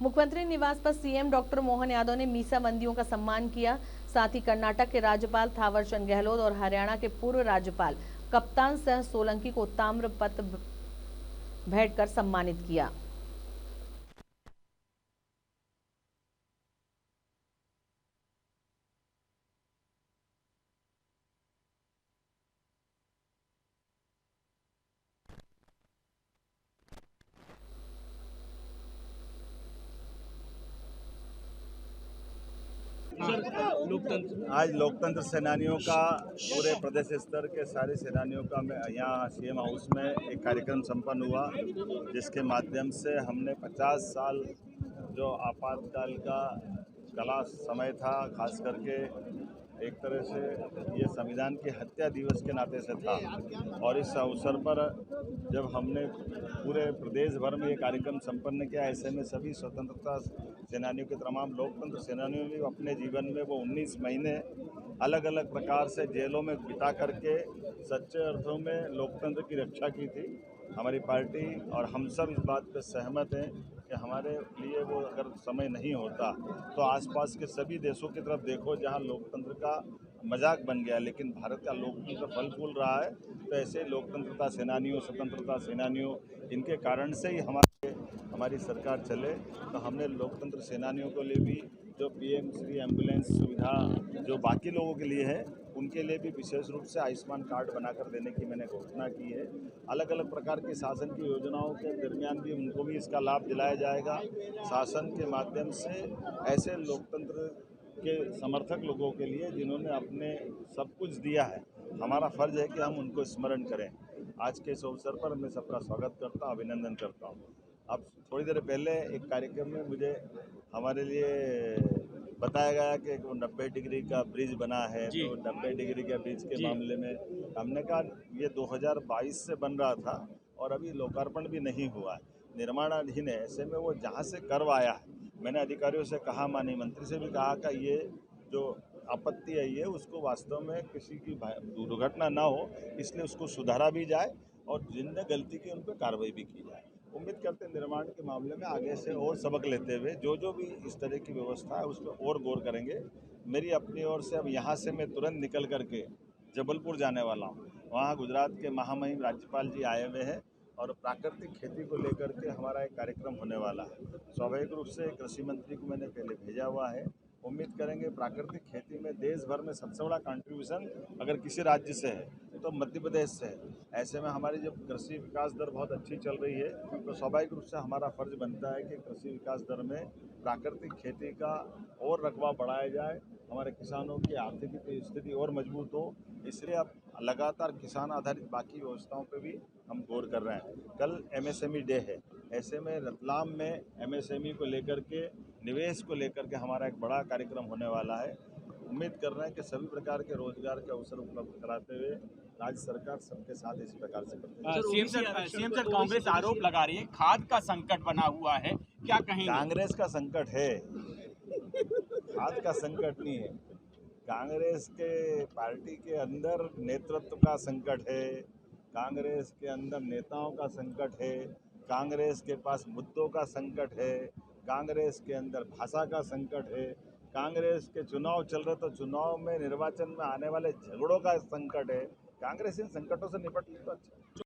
मुख्यमंत्री निवास पर सीएम डॉक्टर मोहन यादव ने मीसाबंदियों का सम्मान किया। साथ ही कर्नाटक के राज्यपाल थावरचंद गहलोत और हरियाणा के पूर्व राज्यपाल कप्तान सिंह सोलंकी को ताम्र पत्र भेंट कर सम्मानित किया। आज लोकतंत्र सेनानियों का पूरे प्रदेश स्तर के सारे सेनानियों का यहाँ सीएम हाउस में एक कार्यक्रम संपन्न हुआ, जिसके माध्यम से हमने 50 साल जो आपातकाल का कला समय था, खास करके एक तरह से ये संविधान की हत्या दिवस के नाते से था, और इस अवसर पर जब हमने पूरे प्रदेश भर में ये कार्यक्रम संपन्न किया, ऐसे में सभी स्वतंत्रता सेनानियों के तमाम लोकतंत्र सेनानियों ने अपने जीवन में वो 19 महीने अलग अलग प्रकार से जेलों में बिता करके सच्चे अर्थों में लोकतंत्र की रक्षा की थी। हमारी पार्टी और हम सब इस बात पर सहमत हैं कि हमारे लिए वो अगर समय नहीं होता तो आसपास के सभी देशों की तरफ देखो जहां लोकतंत्र का मजाक बन गया, लेकिन भारत का लोकतंत्र फल फूल रहा है। तो ऐसे लोकतंत्रता सेनानियों, स्वतंत्रता सेनानियों, इनके कारण से ही हमारी सरकार चले। तो हमने लोकतंत्र सेनानियों के लिए भी जो पीएम श्री एम्बुलेंस सुविधा जो बाकी लोगों के लिए है, उनके लिए भी विशेष रूप से आयुष्मान कार्ड बनाकर देने की मैंने घोषणा की है। अलग अलग प्रकार की शासन की योजनाओं के दरमियान भी उनको भी इसका लाभ दिलाया जाएगा। शासन के माध्यम से ऐसे लोकतंत्र के समर्थक लोगों के लिए जिन्होंने अपने सब कुछ दिया है, हमारा फर्ज है कि हम उनको स्मरण करें। आज के इस अवसर पर मैं सबका स्वागत करता हूँ, अभिनंदन करता हूँ। अब थोड़ी देर पहले एक कार्यक्रम में मुझे हमारे लिए बताया गया कि 90 डिग्री का ब्रिज बना है, तो 90 डिग्री के ब्रिज के मामले में हमने कहा ये 2022 से बन रहा था और अभी लोकार्पण भी नहीं हुआ है, निर्माणाधीन है। ऐसे में वो जहाँ से करवाया है, मैंने अधिकारियों से कहा, माननीय मंत्री से भी कहा कि ये जो आपत्ति है ये उसको वास्तव में किसी की दुर्घटना ना हो, इसलिए उसको सुधारा भी जाए और जिनने गलती की उन पर कार्रवाई भी की जाए। उम्मीद करते हैं निर्माण के मामले में आगे से और सबक लेते हुए जो भी इस तरह की व्यवस्था है उस पर और गौर करेंगे। मेरी अपनी ओर से अब यहाँ से मैं तुरंत निकल करके जबलपुर जाने वाला हूँ। वहाँ गुजरात के महामहिम राज्यपाल जी आए हुए हैं और प्राकृतिक खेती को लेकर के हमारा एक कार्यक्रम होने वाला है। स्वाभाविक रूप से कृषि मंत्री को मैंने पहले भेजा हुआ है। उम्मीद करेंगे प्राकृतिक खेती में देश भर में सबसे बड़ा कंट्रीब्यूशन अगर किसी राज्य से है तो मध्य प्रदेश से है। ऐसे में हमारी जब कृषि विकास दर बहुत अच्छी चल रही है तो स्वाभाविक रूप से हमारा फर्ज बनता है कि कृषि विकास दर में प्राकृतिक खेती का और रकबा बढ़ाया जाए, हमारे किसानों की आर्थिक स्थिति और मजबूत हो। इसलिए अब लगातार किसान आधारित बाकी व्यवस्थाओं पर भी हम गौर कर रहे हैं। कल एमएसएमई डे है, ऐसे में रतलाम में एमएसएमई को लेकर के, निवेश को लेकर के हमारा एक बड़ा कार्यक्रम होने वाला है। उम्मीद कर रहे हैं कि सभी प्रकार के रोजगार के अवसर उपलब्ध कराते हुए राज्य सरकार सबके साथ इसी प्रकार से करती है। सीएम सर, कांग्रेस आरोप लगा रही है खाद का संकट बना हुआ है, क्या कहेंगे? कांग्रेस का संकट है, खाद का संकट नहीं है। कांग्रेस के पार्टी के अंदर नेतृत्व का संकट है, कांग्रेस के अंदर नेताओं का संकट है, कांग्रेस के पास मुद्दों का संकट है, कांग्रेस के अंदर भाषा का संकट है, कांग्रेस के चुनाव चल रहे तो चुनाव में निर्वाचन में आने वाले झगड़ों का संकट है। कांग्रेस इन संकटों से निपट ली तो अच्छा।